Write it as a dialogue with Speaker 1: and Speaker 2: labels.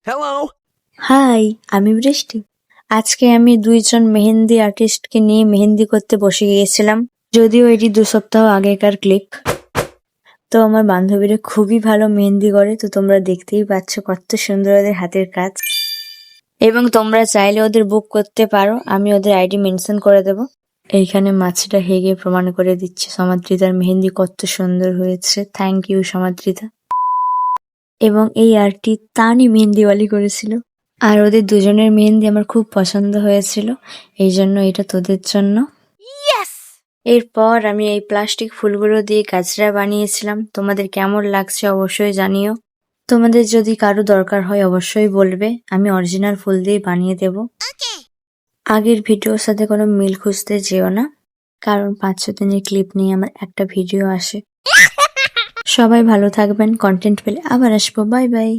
Speaker 1: Hello.
Speaker 2: High, আমি বৃষ্টি। আজকে আমি দুইজন মেহেন্দি আর্টিস্টকে নিয়ে মেহেন্দি করতে বসে গিয়েছিলাম। যদিও এটি 2 সপ্তাহ আগেকার ক্লিপ। তো আমার বান্ধবীরা খুবই ভালো মেহেন্দি করে, তো তোমরা দেখতেই পাচ্ছ কত সুন্দর ওদের হাতের কাজ। এবং তোমরা চাইলে ওদের বুক করতে পারো, আমি ওদের আইডি মেনশন করে দেব। এইখানে মাছিটা হেগে প্রমাণ করে দিচ্ছে সমাদ্রিতার মেহেন্দি কত সুন্দর হয়েছে। Thank you Samadrita. এবং এই আর্টটি তানি মেহেন্দিওয়ালি করেছিল। আর ওদের দুজনের মেহেন্দি আমার খুব পছন্দ হয়েছিল, এই জন্য এটা তোদের জন্য। এরপর আমি এই প্লাস্টিক ফুলগুলো দিয়ে গাছরা বানিয়েছিলাম। তোমাদের কেমন লাগছে অবশ্যই জানিও। তোমাদের যদি কারো দরকার হয় অবশ্যই বলবে, আমি অরিজিনাল ফুল দিয়ে বানিয়ে দেব। আগের ভিডিওর সাথে কোনো মিল খুঁজতে যেও না, কারণ 5-6 দিনের ক্লিপ নিয়ে আমার একটা ভিডিও আসে। সবাই ভালো থাকবেন, কন্টেন্ট পেলে আবার আসবো। Bye bye.